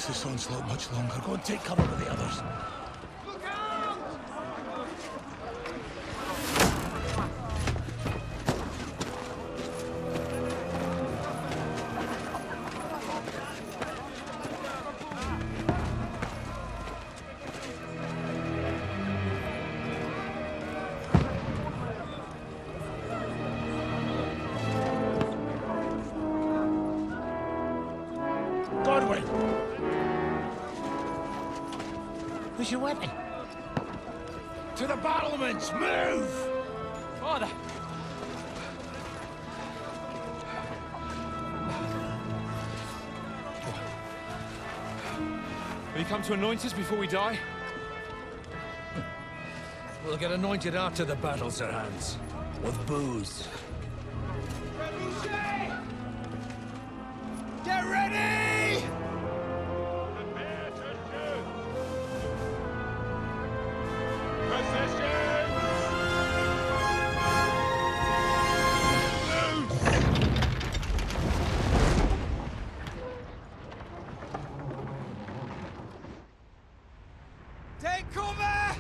last this onslaught much longer. Go and take cover with the others. Where's your weapon? To the battlements! Move! Father! Will you come to anoint us before we die? We'll get anointed after the battle, Sir Hans. With booze. Get ready! Take cover!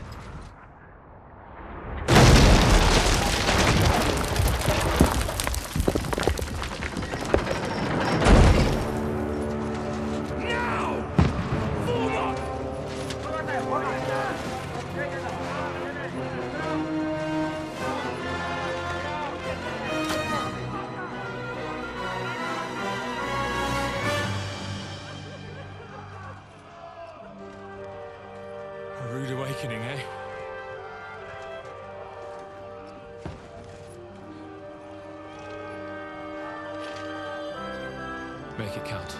Now! Form up! A rude awakening, eh? Make it count.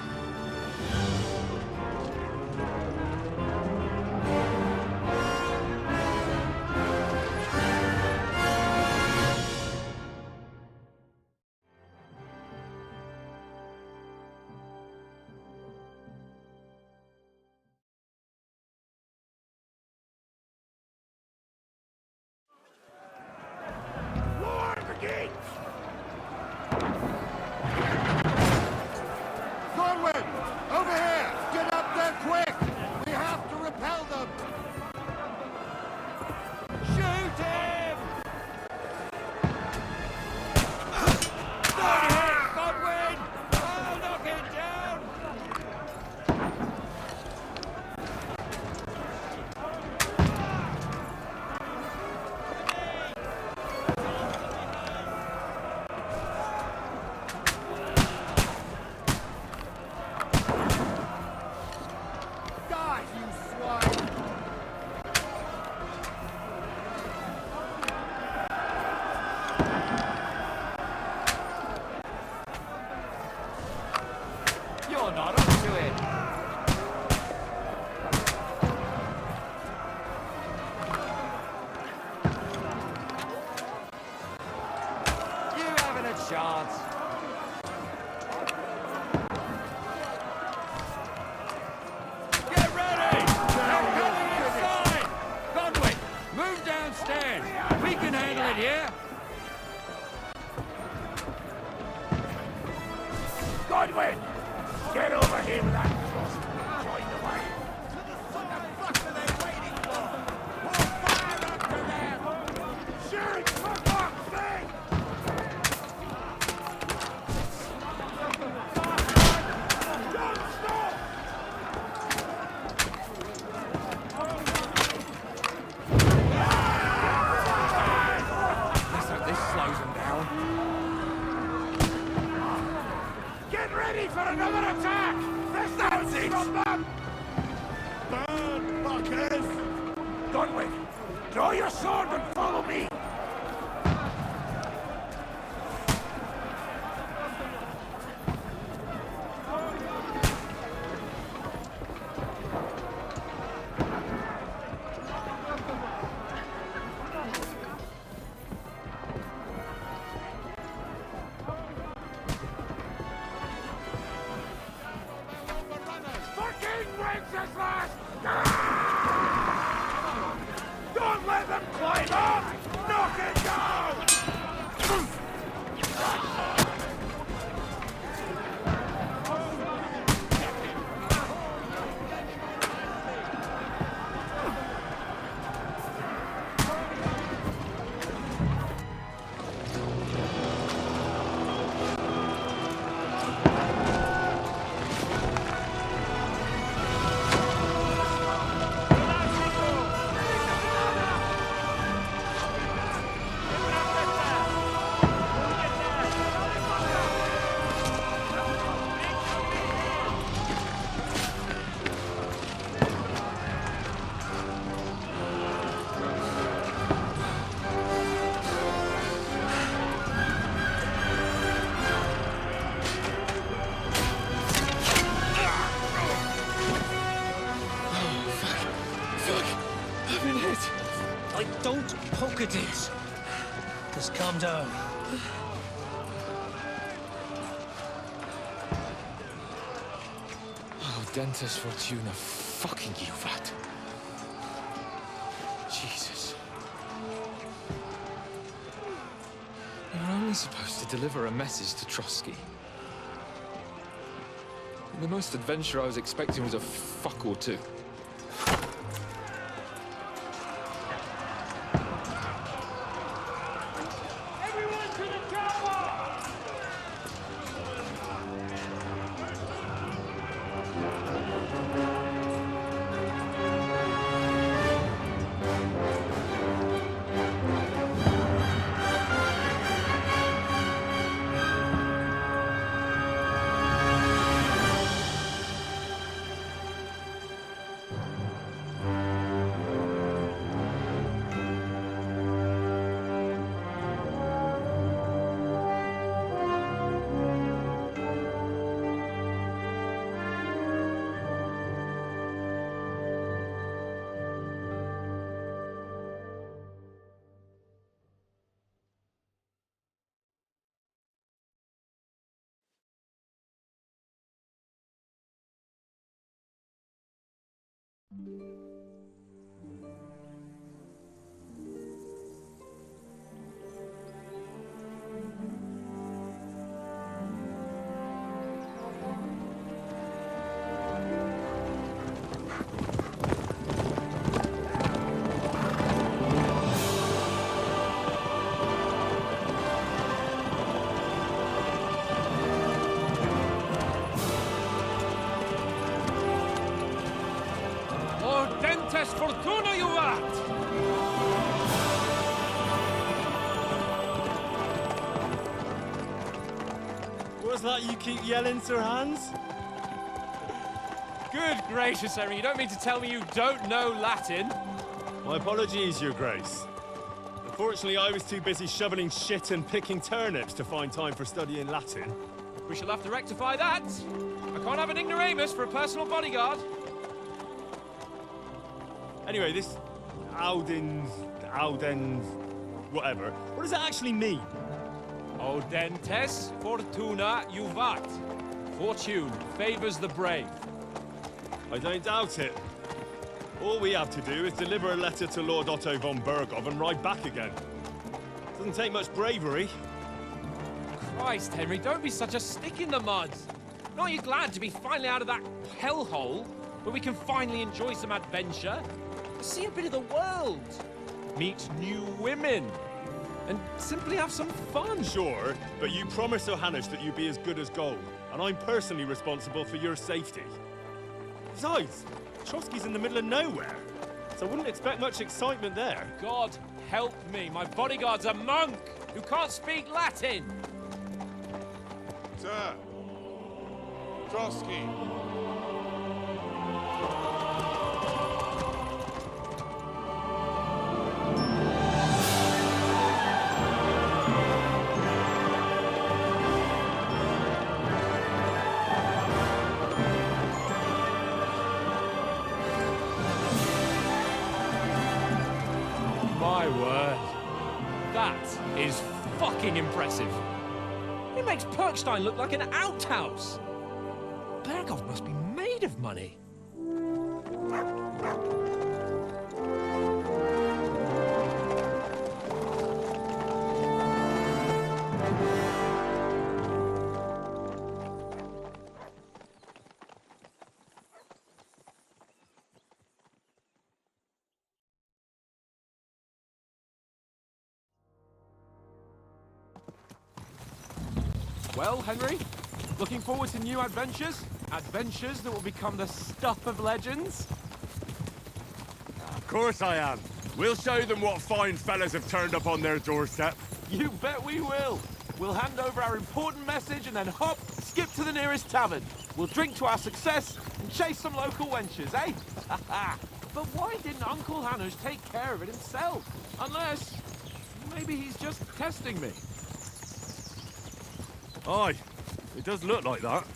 Lower the gates! Godwin! Over here! Get up there quick! We have to repel them! Shoot him! Good hit, Godwin! I'll knock it down! Die, you swine! You're not up to it! You haven't a chance! Get ready! They're coming inside! Godwin, move downstairs! We can handle it here! Godwin! Get over here with that cross and join the way. What the fuck are they waiting for? We'll fire after them! Shoot! For fuck's sake! Don't stop! Let's hope this slows them down. Get ready for another attack! Distance from them! Burn, fuckers! Godwin, draw your sword and follow me! Fucking Wenceslas! Don't let them climb up! No! been hit. Don't poke at it. Just calm down. Oh, Dentes Fortuna, fucking Juvat. Jesus. You're only supposed to deliver a message to Trotsky. The most adventure I was expecting was a fuck or two. Dentes Fortuna, Juvat! What's that you keep yelling, Sir Hans? Good gracious, Henry, you don't mean to tell me you don't know Latin? My apologies, Your Grace. Unfortunately, I was too busy shoveling shit and picking turnips to find time for studying Latin. We shall have to rectify that. I can't have an ignoramus for a personal bodyguard. Anyway, this Audens, whatever. What does that actually mean? O Dentes Fortuna Juvat. Fortune favors the brave. I don't doubt it. All we have to do is deliver a letter to Lord Otto von Bergov and ride back again. Doesn't take much bravery. Christ, Henry, don't be such a stick in the mud. Aren't you glad to be finally out of that hellhole where we can finally enjoy some adventure? See a bit of the world, meet new women, and simply have some fun. Sure, but you promised Johannes that you'd be as good as gold, and I'm personally responsible for your safety. Besides, Trotsky's in the middle of nowhere, so I wouldn't expect much excitement there. God help me, my bodyguard's a monk who can't speak Latin. Sir. Trotsky. My word. That is fucking impressive. It makes Perkstein look like an outhouse. Bergov must be made of money. Well, Henry, looking forward to new adventures? Adventures that will become the stuff of legends? Of course I am. We'll show them what fine fellas have turned up on their doorstep. You bet we will. We'll hand over our important message and then hop, skip to the nearest tavern. We'll drink to our success and chase some local wenches, eh? But why didn't Uncle Hanush take care of it himself? Unless, maybe he's just testing me. Aye, it does look like that.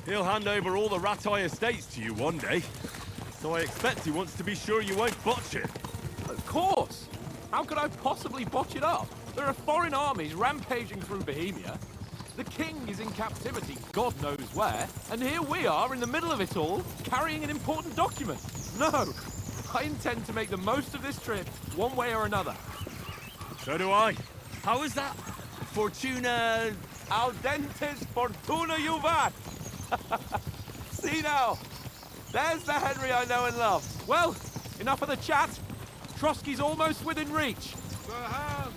He'll hand over all the Ratai estates to you one day. So I expect he wants to be sure you won't botch it. Of course! How could I possibly botch it up? There are foreign armies rampaging through Bohemia. The king is in captivity, God knows where, and here we are in the middle of it all, carrying an important document. No, I intend to make the most of this trip, one way or another. So do I. How is that? Fortuna... Audentes fortuna juvat! See now, there's the Henry I know and love. Well, enough of the chat. Trotsky's almost within reach. Sir Hans,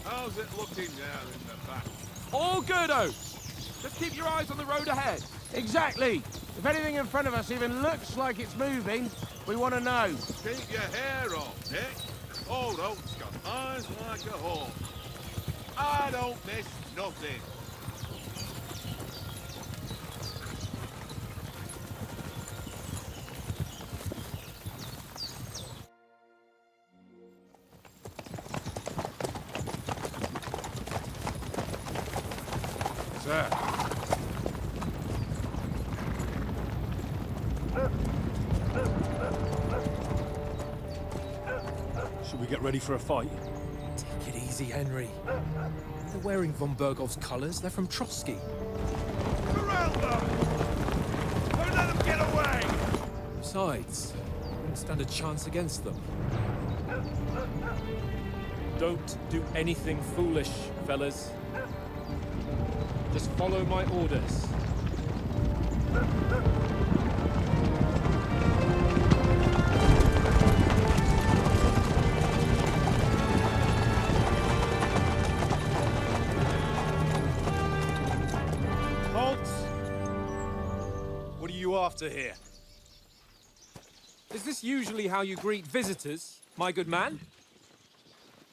how's it looking down in the back? All good, Oates. Just keep your eyes on the road ahead. Exactly. If anything in front of us even looks like it's moving, we want to know. Keep your hair on, Nick. Old Oak's got eyes like a hawk. I don't miss nothing. Sir. Should we get ready for a fight? Take it easy, Henry. They're wearing von Bergov's colours. They're from Trotsky. Corral them! Don't let them get away! Besides, we wouldn't stand a chance against them. Don't do anything foolish, fellas. Just follow my orders. Halt! What are you after here? Is this usually how you greet visitors, my good man?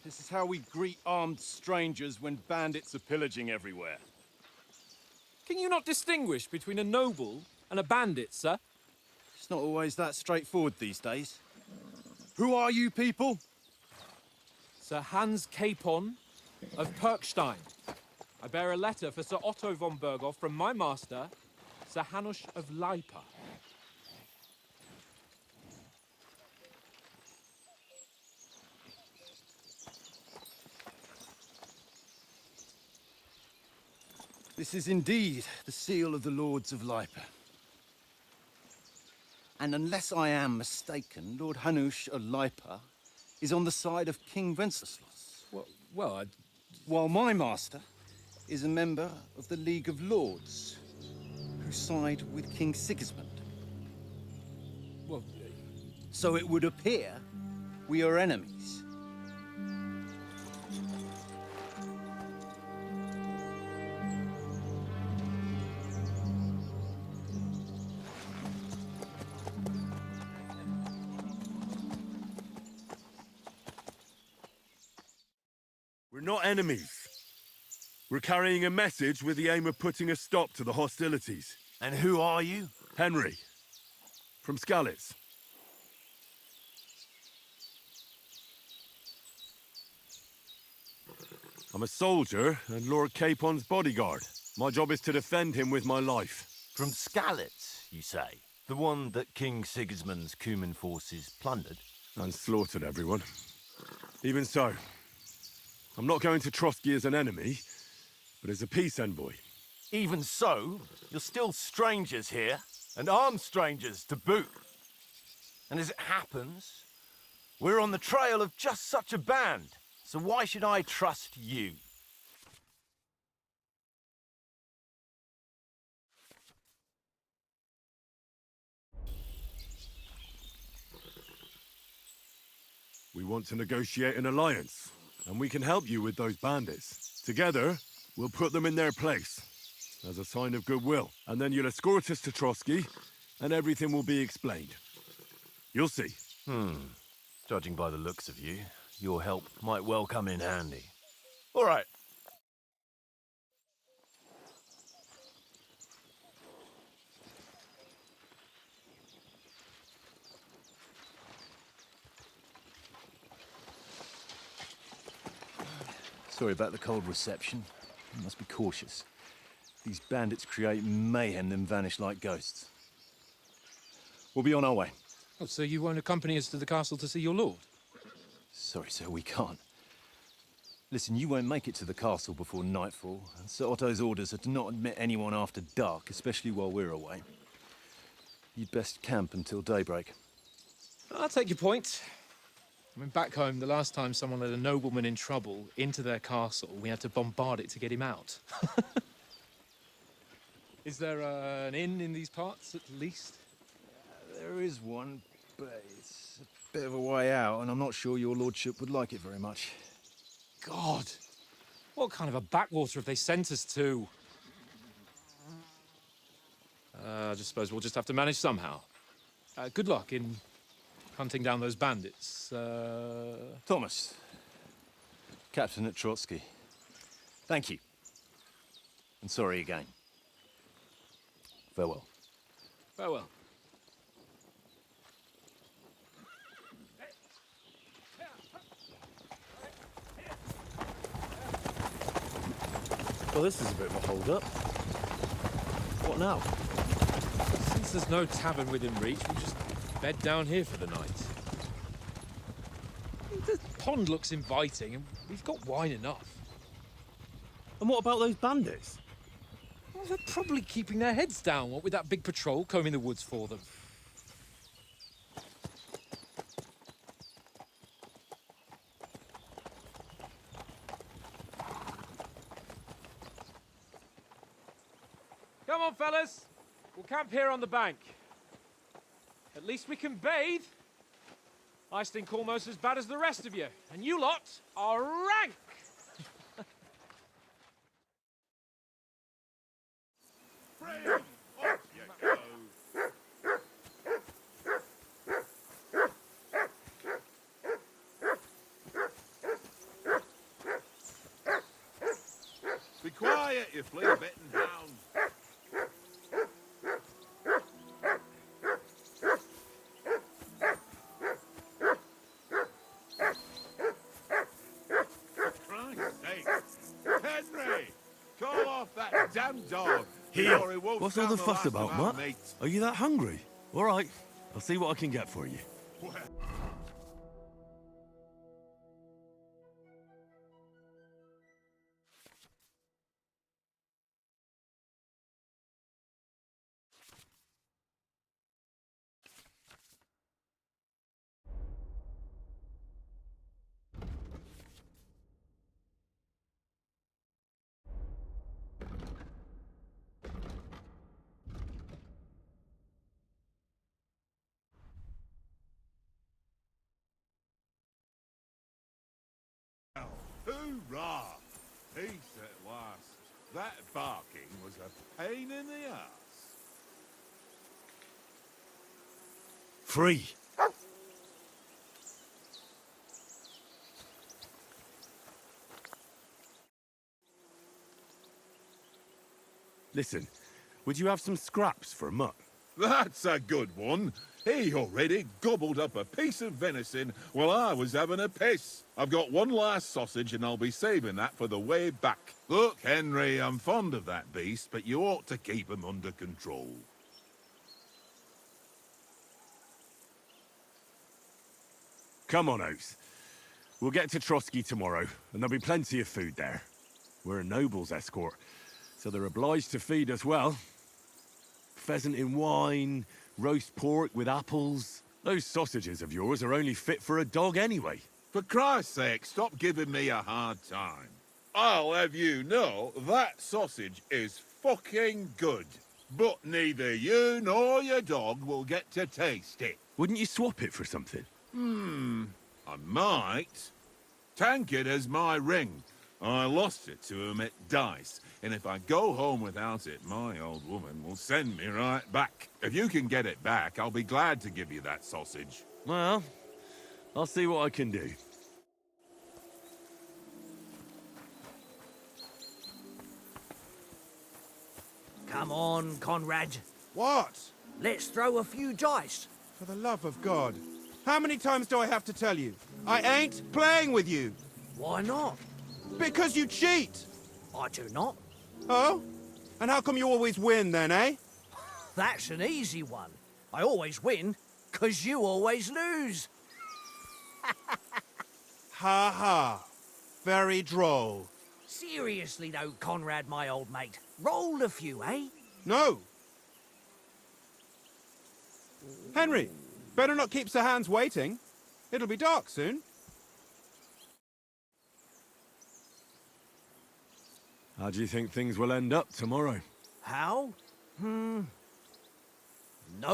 This is how we greet armed strangers when bandits are pillaging everywhere. Can you not distinguish between a noble and a bandit, sir? It's not always that straightforward these days. Who are you people? Sir Hans Capon of Perkstein. I bear a letter for Sir Otto von Berghoff from my master, Sir Hanush of Lipa. This is indeed the seal of the Lords of Lipa. And unless I am mistaken, Lord Hanush of Lipa is on the side of King Wenceslas. Well, While my master is a member of the League of Lords, who side with King Sigismund. well, So it would appear we are enemies. We're not enemies. We're carrying a message with the aim of putting a stop to the hostilities. And who are you? Henry, from Skalitz. I'm a soldier and Lord Capon's bodyguard. My job is to defend him with my life. From Skalitz, you say? The one that King Sigismund's Cuman forces plundered? And slaughtered everyone. Even so, I'm not going to Trotsky as an enemy, but as a peace envoy. Even so, you're still strangers here, and armed strangers to boot. And as it happens, we're on the trail of just such a band, so why should I trust you? We want to negotiate an alliance, and we can help you with those bandits. Together, we'll put them in their place, as a sign of goodwill. And then you'll escort us to Trotsky, and everything will be explained. You'll see. Judging by the looks of you, your help might well come in handy. All right. Sorry about the cold reception. You must be cautious. These bandits create mayhem, then vanish like ghosts. We'll be on our way. oh, so you won't accompany us to the castle to see your lord? Sorry, sir, we can't. Listen, you won't make it to the castle before nightfall, and Sir Otto's orders are to not admit anyone after dark, especially while we're away. You'd best camp until daybreak. I'll take your point. I mean, back home, the last time someone let a nobleman in trouble into their castle, we had to bombard it to get him out. Is there an inn in these parts, at least? There is one, but it's a bit of a way out, and I'm not sure your lordship would like it very much. God! What kind of a backwater have they sent us to? I just suppose we'll just have to manage somehow. Good luck in hunting down those bandits. Thomas, Captain at Trotsky. Thank you. And sorry again. Farewell. Farewell. Well, this is a bit of a hold-up. What now? Since there's no tavern within reach, we'll just bed down here for the night. The pond looks inviting, and we've got wine enough. And what about those bandits? Well, they're probably keeping their heads down, what with that big patrol combing the woods for them. Come on, fellas. We'll camp here on the bank. At least we can bathe. I stink almost as bad as the rest of you, and you lot are rank! Freedom! Off you go! Be quiet, you flea-bitten hound! Damn dog! Here! What's all the fuss about, Mutt? Are you that hungry? All right, I'll see what I can get for you. Hoorah! Peace at last. That barking was a pain in the ass. Free! Listen, would you have some scraps for Mutt? That's a good one. He already gobbled up a piece of venison while I was having a piss. I've got one last sausage and I'll be saving that for the way back. Look, Henry, I'm fond of that beast, but you ought to keep him under control. Come on, Oates. We'll get to Trotsky tomorrow, and there'll be plenty of food there. We're a noble's escort, so they're obliged to feed us well. Pheasant in wine, roast pork with apples. Those sausages of yours are only fit for a dog anyway. For Christ's sake, stop giving me a hard time. I'll have you know that sausage is fucking good. But neither you nor your dog will get to taste it. Wouldn't you swap it for something? I might. Tankard has my ring. I lost it to him at dice, and if I go home without it, my old woman will send me right back. If you can get it back, I'll be glad to give you that sausage. Well, I'll see what I can do. Come on, Conrad. What? Let's throw a few dice. For the love of God. How many times do I have to tell you? I ain't playing with you. Why not? Because you cheat. I do not. Oh? And how come you always win then, eh? That's an easy one. I always win, 'cause you always lose. Ha ha. Very droll. Seriously though, Conrad, my old mate. Roll a few, eh? No. Henry, better not keep Sir Hans waiting. It'll be dark soon. How do you think things will end up tomorrow? How? No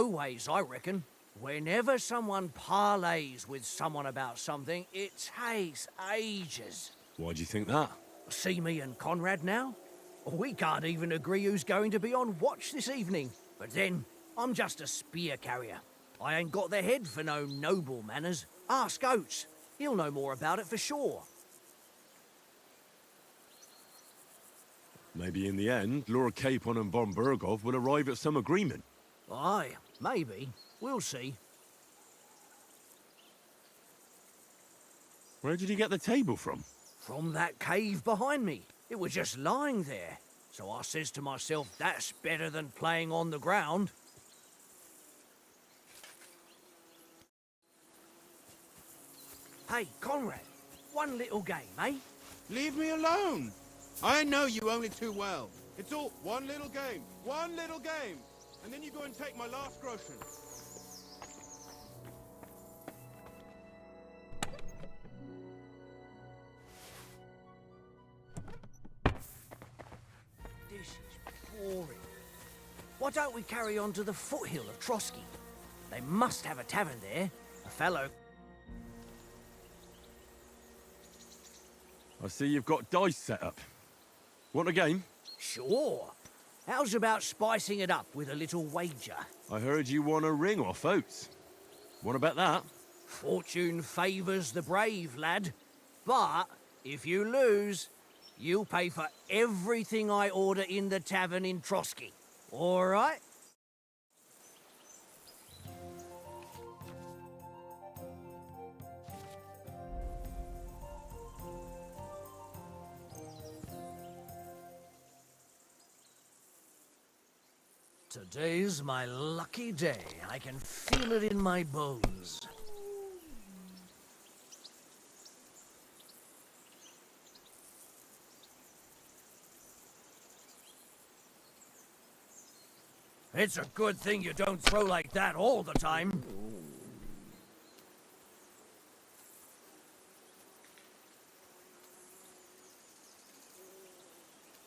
ways, I reckon. Whenever someone parleys with someone about something, it takes ages. Why do you think that? See me and Conrad now? We can't even agree who's going to be on watch this evening. But then, I'm just a spear carrier. I ain't got the head for no noble manners. Ask Oates. He'll know more about it for sure. Maybe in the end, Lord Capon and von Burgov will arrive at some agreement. Aye, maybe. We'll see. Where did you get the table from? From that cave behind me. It was just lying there. So I says to myself, that's better than playing on the ground. Hey, Conrad, one little game, eh? Leave me alone. I know you only too well. It's all one little game. And then you go and take my last groschen. This is boring. Why don't we carry on to the foothill of Trotsky? They must have a tavern there. A fellow... I see you've got dice set up. Want a game? Sure. How's about spicing it up with a little wager? I heard you won a ring off Oates. What about that? Fortune favours the brave, lad. But if you lose, you'll pay for everything I order in the tavern in Trotsky. All right? Today's my lucky day. I can feel it in my bones. It's a good thing you don't throw like that all the time.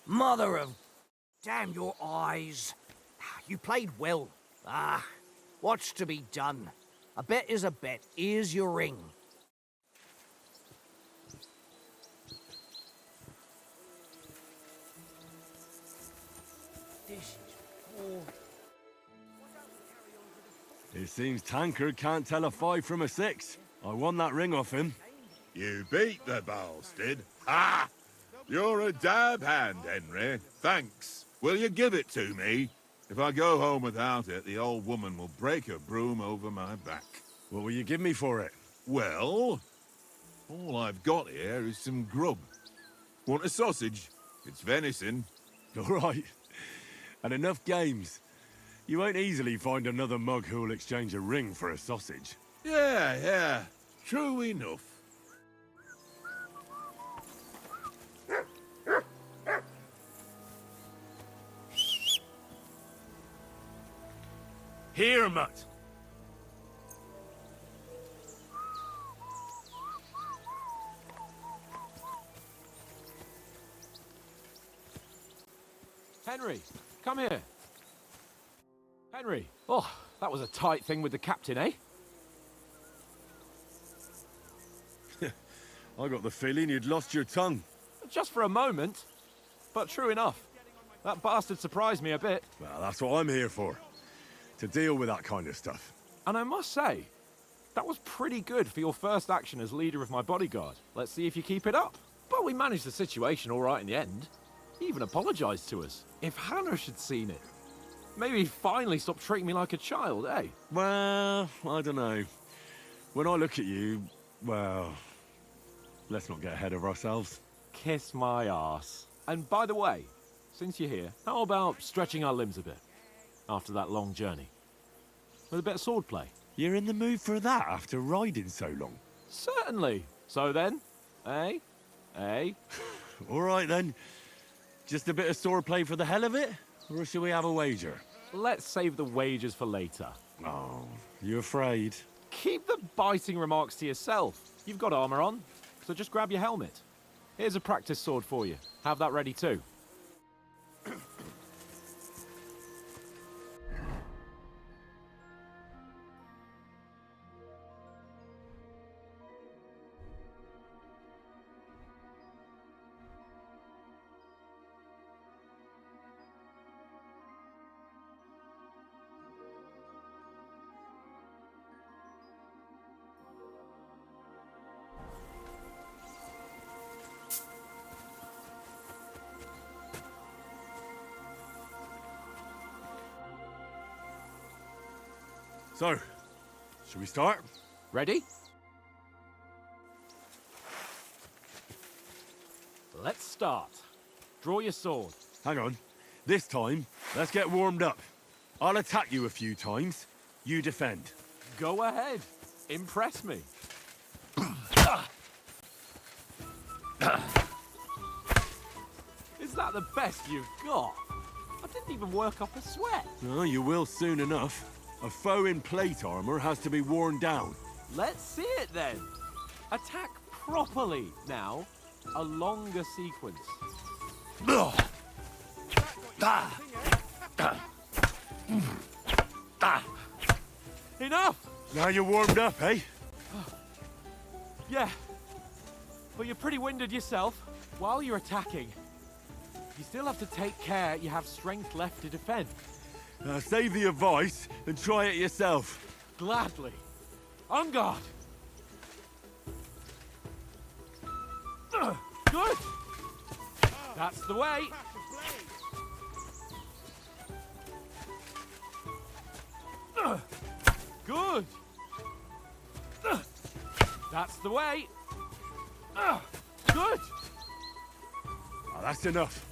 Mother of... Damn your eyes. You played well. What's to be done? A bet is a bet. Here's your ring. This is boring. It seems Tankard can't tell a 5 from a 6. I won that ring off him. You beat the bastard. Ha! You're a dab hand, Henry. Thanks. Will you give it to me? If I go home without it, the old woman will break her broom over my back. What will you give me for it? Well, all I've got here is some grub. Want a sausage? It's venison. All right. And enough games. You won't easily find another mug who'll exchange a ring for a sausage. Yeah. True enough. Here, mutt. Henry, come here. Henry. Oh, that was a tight thing with the captain, eh? I got the feeling you'd lost your tongue. Just for a moment. But true enough. That bastard surprised me a bit. Well, that's what I'm here for. To deal with that kind of stuff. And I must say, that was pretty good for your first action as leader of my bodyguard. Let's see if you keep it up. But we managed the situation all right in the end. He even apologized to us. If Hanush had seen it, maybe he'd finally stop treating me like a child, eh? Well, I don't know. When I look at you, well, let's not get ahead of ourselves. Kiss my arse. And by the way, since you're here, how about stretching our limbs a bit? After that long journey. With a bit of swordplay. You're in the mood for that after riding so long? Certainly. So then, Eh? Eh? All right, then. Just a bit of swordplay for the hell of it? Or shall we have a wager? Let's save the wagers for later. Oh, you afraid? Keep the biting remarks to yourself. You've got armor on, so just grab your helmet. Here's a practice sword for you. Have that ready too. So, should we start? Ready? Let's start. Draw your sword. Hang on. This time, let's get warmed up. I'll attack you a few times. You defend. Go ahead. Impress me. Is that the best you've got? I didn't even work up a sweat. Oh, you will soon enough. A foe in plate armor has to be worn down. Let's see it then. Attack properly now. A longer sequence. Enough! Now you're warmed up, eh? Yeah. But you're pretty winded yourself. While you're attacking, you still have to take care you have strength left to defend. Save the advice and try it yourself. Gladly. On guard! Good! That's the way! Good! That's the way! Good! That's enough.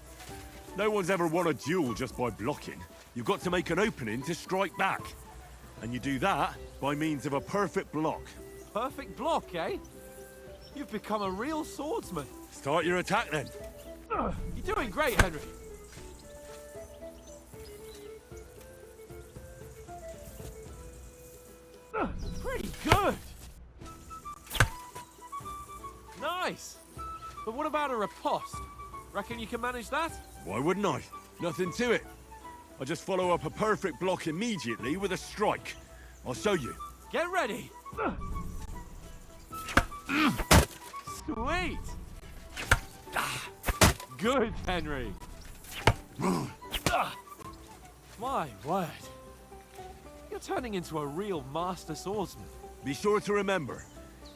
No one's ever won a duel just by blocking. You've got to make an opening to strike back. And you do that by means of a perfect block. Perfect block, eh? You've become a real swordsman. Start your attack then. You're doing great, Henry. Pretty good. Nice. But what about a riposte? Reckon you can manage that? Why wouldn't I? Nothing to it. I just follow up a perfect block immediately with a strike. I'll show you. Get ready. Sweet. Good, Henry. My word. You're turning into a real master swordsman. Be sure to remember,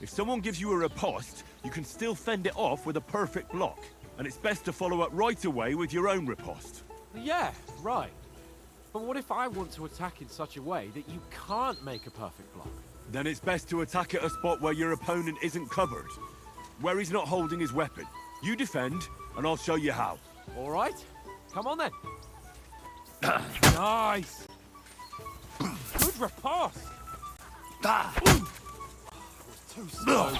if someone gives you a riposte, you can still fend it off with a perfect block. And it's best to follow up right away with your own riposte. Yeah, right. But what if I want to attack in such a way that you can't make a perfect block? Then it's best to attack at a spot where your opponent isn't covered. Where he's not holding his weapon. You defend, and I'll show you how. All right. Come on then. Nice. Good riposte. Was too slow.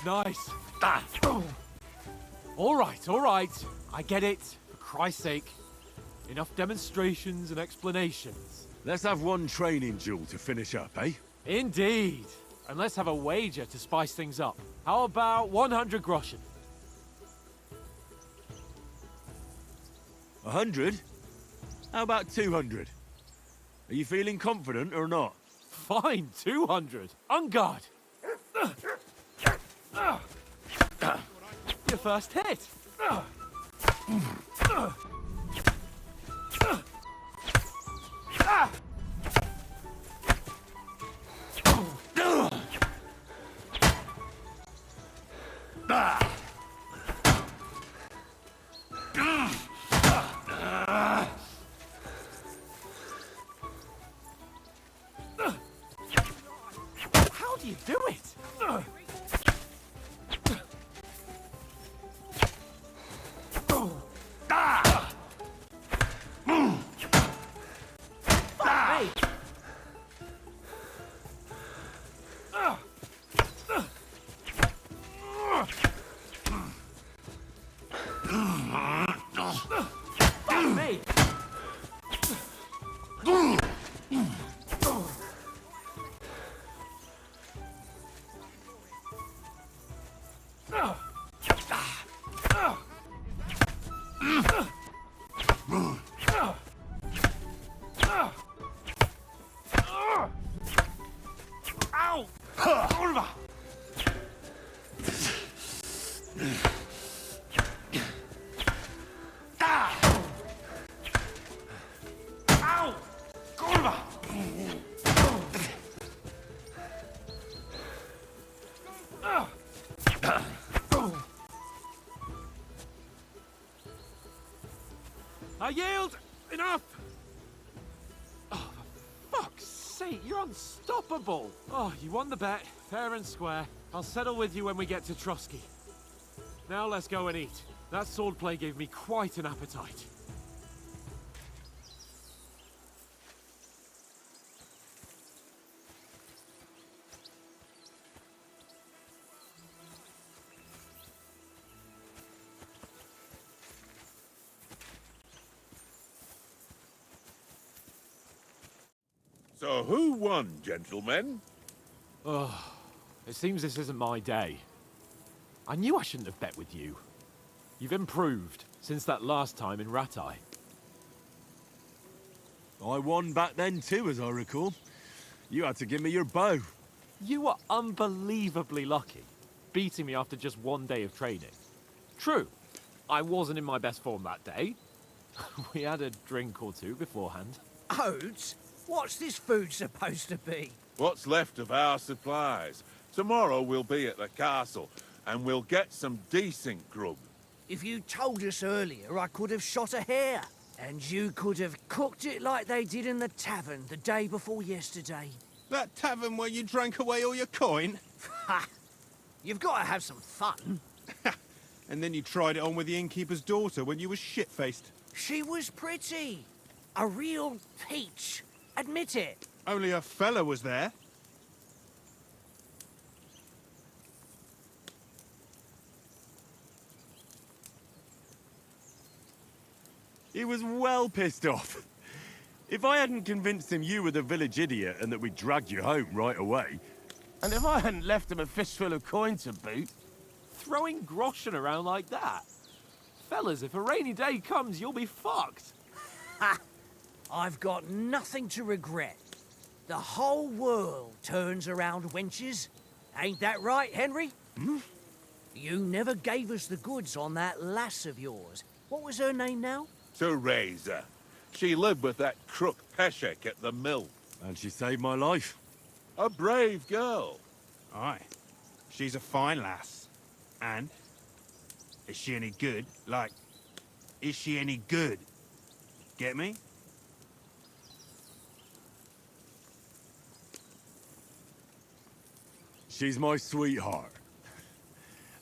Nice. All right. I get it. For Christ's sake. Enough demonstrations and explanations. Let's have one training duel to finish up, eh? Indeed. And let's have a wager to spice things up. How about 100 groschen? 100? How about 200? Are you feeling confident or not? Fine, 200. On guard. Your first hit. How do you do it? I yield! Enough! Oh, for fuck's sake, you're unstoppable! Oh, you won the bet, fair and square. I'll settle with you when we get to Trotsky. Now let's go and eat. That swordplay gave me quite an appetite. So who won, gentlemen? Oh, it seems this isn't my day. I knew I shouldn't have bet with you. You've improved since that last time in Ratai. I won back then too, as I recall. You had to give me your bow. You were unbelievably lucky, beating me after just one day of training. True, I wasn't in my best form that day. We had a drink or two beforehand. Oates? What's this food supposed to be? What's left of our supplies. Tomorrow we'll be at the castle, and we'll get some decent grub. If you told us earlier, I could have shot a hare. And you could have cooked it like they did in the tavern the day before yesterday. That tavern where you drank away all your coin? Ha! You've got to have some fun. And then you tried it on with the innkeeper's daughter when you were shit-faced. She was pretty. A real peach. Admit it. Only a fella was there. He was well pissed off. If I hadn't convinced him you were the village idiot and that we dragged you home right away... And if I hadn't left him a fistful of coin to boot... Throwing groschen around like that? Fellas, if a rainy day comes, you'll be fucked. Ha! I've got nothing to regret. The whole world turns around wenches. Ain't that right, Henry? Hmm? You never gave us the goods on that lass of yours. What was her name now? Teresa. She lived with that crook Peshek at the mill. And she saved my life. A brave girl. Aye. She's a fine lass. And? Is she any good? Like, is she any good? Get me? She's my sweetheart.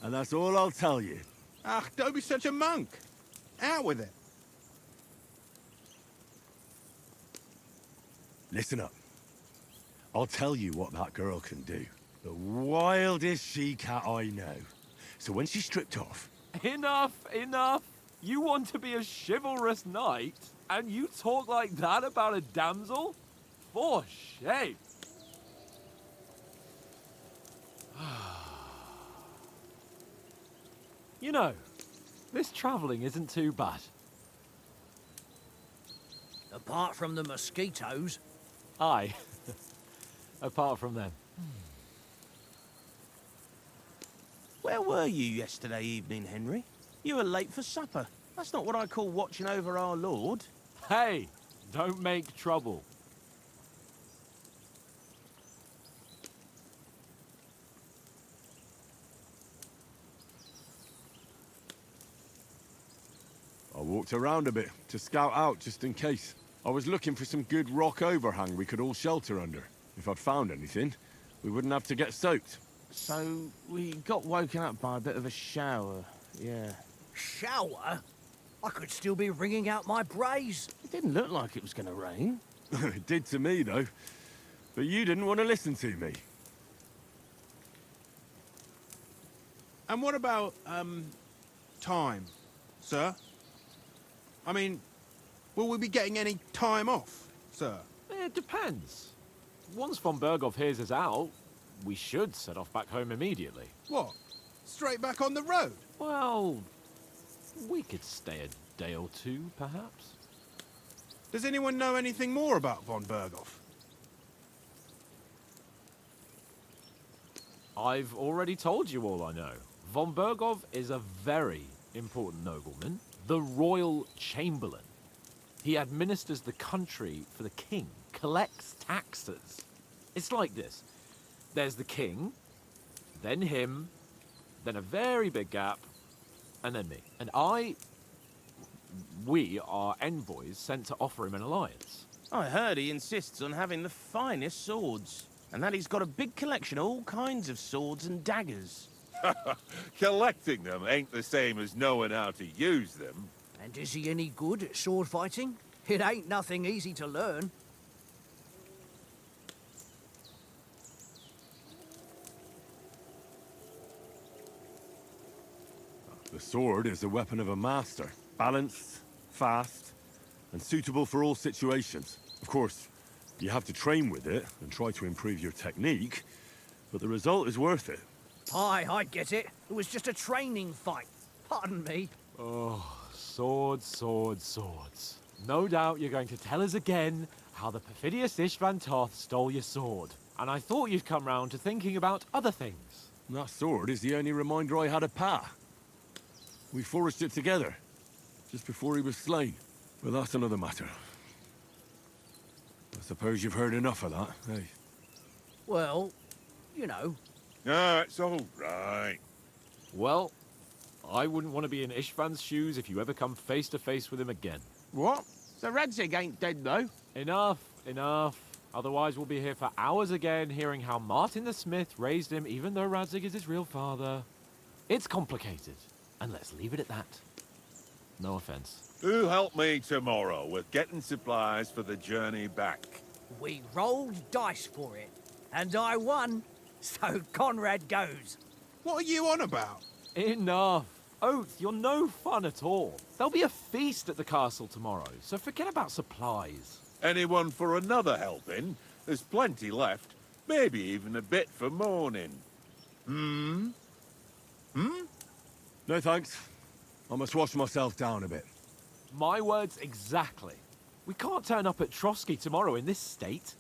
And that's all I'll tell you. Ah, don't be such a monk. Out with it. Listen up. I'll tell you what that girl can do. The wildest she-cat I know. So when she's stripped off... Enough, enough. You want to be a chivalrous knight, and you talk like that about a damsel? For shame. You know, this travelling isn't too bad. Apart from the mosquitoes. Aye. Apart from them. Where were you yesterday evening, Henry? You were late for supper. That's not what I call watching over our Lord. Hey, don't make trouble. I walked around a bit to scout out just in case. I was looking for some good rock overhang we could all shelter under. If I'd found anything, we wouldn't have to get soaked. So, we got woken up by a bit of a shower, yeah. Shower? I could still be wringing out my brace. It didn't look like it was going to rain. It did to me, though. But you didn't want to listen to me. And what about, time, sir? I mean, will we be getting any time off, sir? It depends. Once von Berghoff hears us out, we should set off back home immediately. What? Straight back on the road? Well, we could stay a day or two, perhaps. Does anyone know anything more about von Berghoff? I've already told you all I know. Von Berghoff is a very important nobleman, the royal chamberlain. He administers the country for the king, collects taxes. It's like this. There's the king, then him, then a very big gap, and then me. And we are envoys sent to offer him an alliance. I heard he insists on having the finest swords, and that he's got a big collection of all kinds of swords and daggers. Collecting them ain't the same as knowing how to use them. And is he any good at sword fighting? It ain't nothing easy to learn. The sword is the weapon of a master. Balanced, fast, and suitable for all situations. Of course, you have to train with it and try to improve your technique, but the result is worth it. Aye, I get it. It was just a training fight. Pardon me. Oh, swords, swords, swords. No doubt you're going to tell us again how the perfidious Istvan Toth stole your sword. And I thought you'd come round to thinking about other things. That sword is the only reminder I had of Pa. We forged it together, just before he was slain. But that's another matter. I suppose you've heard enough of that, eh? Well, you know. No, it's all right. Well, I wouldn't want to be in Istvan's shoes if you ever come face to face with him again. What? So Radzig ain't dead, though? Enough, enough. Otherwise we'll be here for hours again, hearing how Martin the Smith raised him, even though Radzig is his real father. It's complicated, and let's leave it at that. No offense. Who help me tomorrow with getting supplies for the journey back? We rolled dice for it, and I won. So Conrad goes. What are you on about? Enough. Oath, you're no fun at all. There'll be a feast at the castle tomorrow, so forget about supplies. Anyone for another helping? There's plenty left. Maybe even a bit for morning. No thanks. I must wash myself down a bit. My words exactly. We can't turn up at Trotsky tomorrow in this state.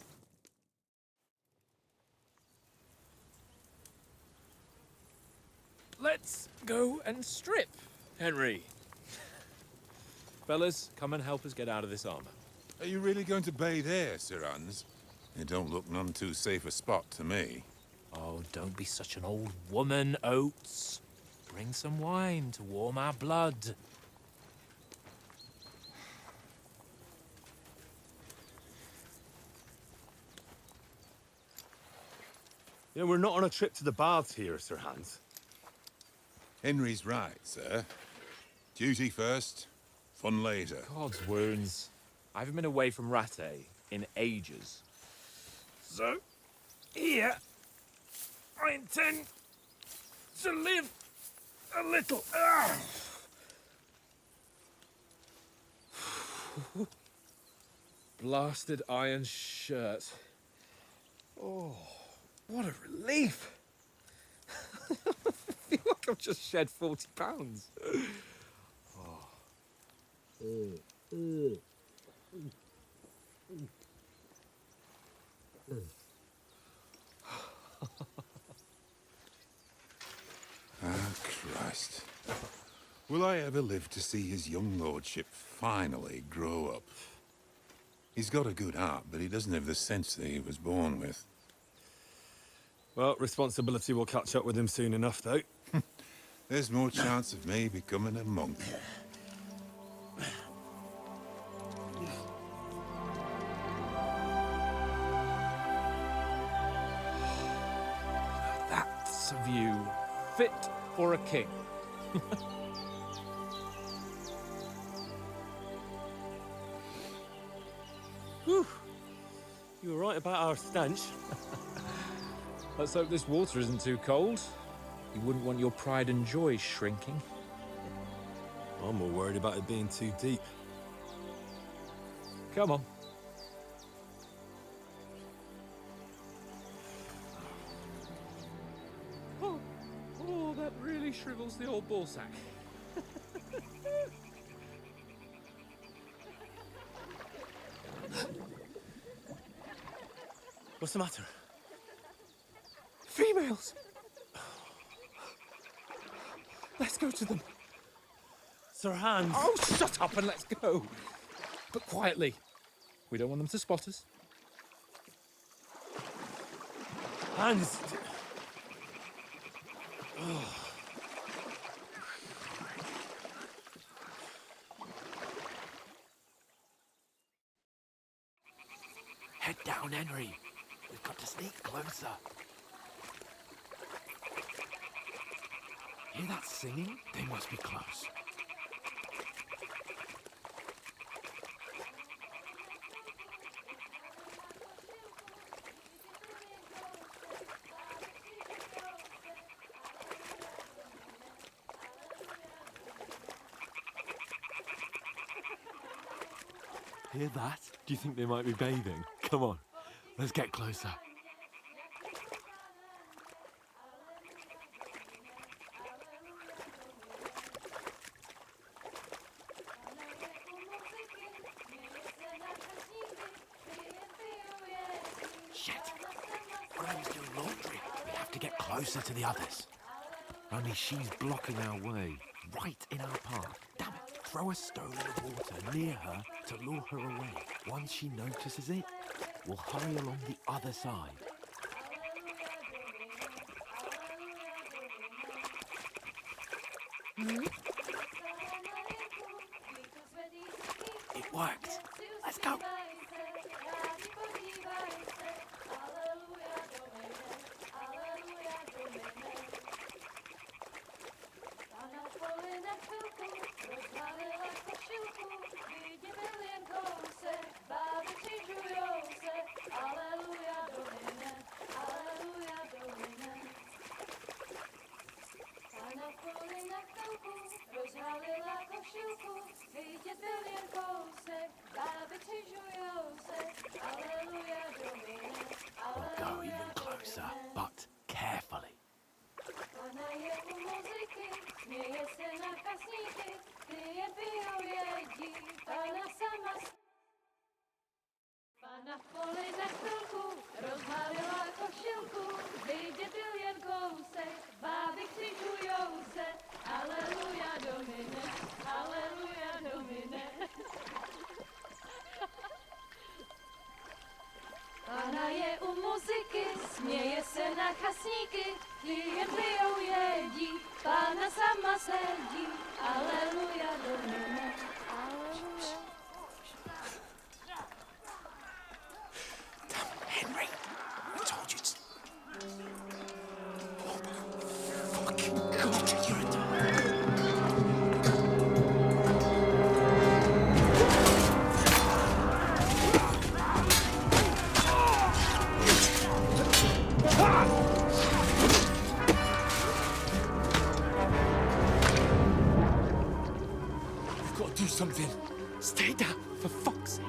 Let's go and strip, Henry. Fellas, come and help us get out of this armor. Are you really going to bathe here, Sir Hans? It don't look none too safe a spot to me. Oh, don't be such an old woman, Oates. Bring some wine to warm our blood. You know, we're not on a trip to the baths here, Sir Hans. Henry's right, sir. Duty first, fun later. God's wounds. I haven't been away from Rattay in ages. So, here, I intend to live a little. Blasted iron shirt. Oh, what a relief. I feel like I've just shed 40 pounds. Christ. Will I ever live to see his young lordship finally grow up? He's got a good heart, but he doesn't have the sense that he was born with. Well, responsibility will catch up with him soon enough, though. There's more chance of me becoming a monk. That's a view fit for a king. Whew. You were right about our stench. Let's hope this water isn't too cold. You wouldn't want your pride and joy shrinking. I'm more worried about it being too deep. Come on. Oh, that really really shrivels the old ballsack. What's the matter? Females! Let's go to them. Sir Hans. Oh, shut up and let's go. But quietly. We don't want them to spot us. Hans. Head down, Henry. We've got to sneak closer. Hear that singing? They must be close. Hear that? Do you think they might be bathing? Come on, let's get closer. Shit! Graham's doing laundry. We have to get closer to the others. Only she's blocking our way, right in our path. Damn it! Throw a stone in the water near her to lure her away. Once she notices it, we'll hurry along the other side. It worked. Let's go. We'll go even closer, but carefully. Pana v poli na chvilku rozhalila košilku, vidět byl jen kousek, báby křižujou se, aleluja domine, aleluja domine. Pana je u muziky, směje se na chasníky, ty jen pijou jedí, Pana sama sedí, aleluja domine, aleluja. Henry, I told you to... Oh, fucking God, you're a dog. We've got to do something. Stay down, for fuck's sake.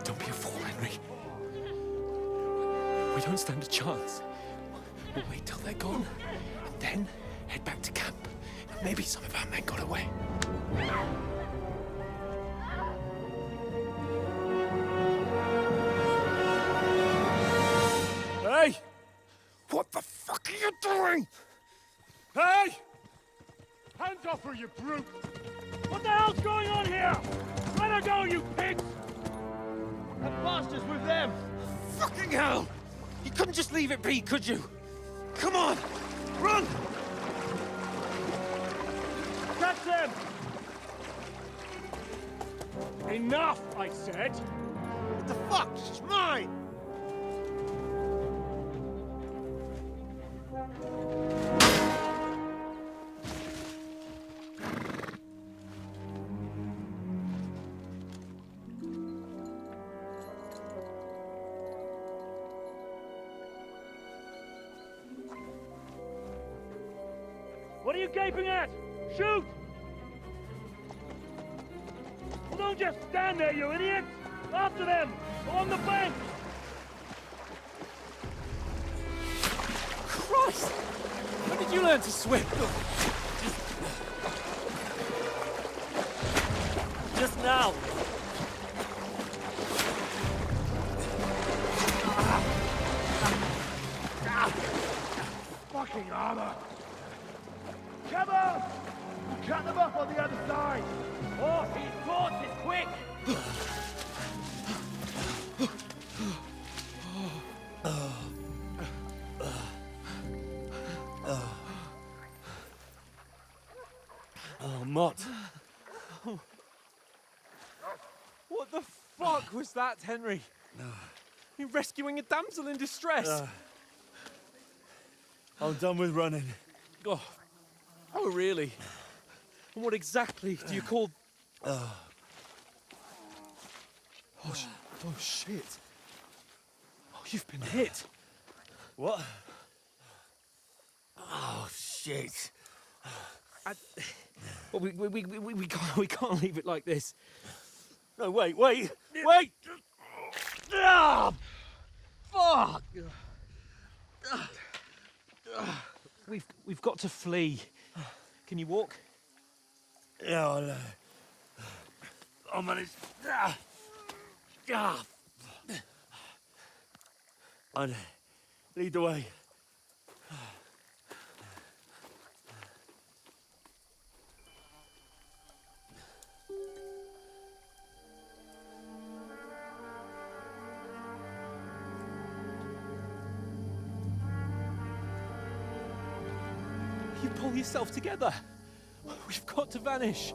Don't be a fool, Henry. We don't stand a chance. We'll wait till they're gone, and then head back to camp. Maybe some of our men got away. Hey! What the fuck are you doing? Hey! Hands off her, you brute! What the hell's going on here? Let her go, you pigs! That bastard's with them! Fucking hell! You couldn't just leave it be, could you? Come on! Run! Catch them! Enough, I said! What the fuck? She's mine! are you gaping at? Shoot! Well, don't just stand there, you idiots! After them! Along the bank! Christ! When did you learn to swim? Just now! Fucking armor! Come on! Cut them off on the other side! Oh, his torch is quick! Oh, Mott. What the fuck was that, Henry? You rescuing a damsel in distress? I'm done with running. Oh, really? And what exactly do you call... Oh, shit. Oh, you've been hit. What? Oh, shit. Well, we can't leave it like this. No, wait! Wait! Ah, fuck! We've got to flee. Can you walk? Yeah, I'll manage. I'd lead the way. You pull yourself together. We've got to vanish.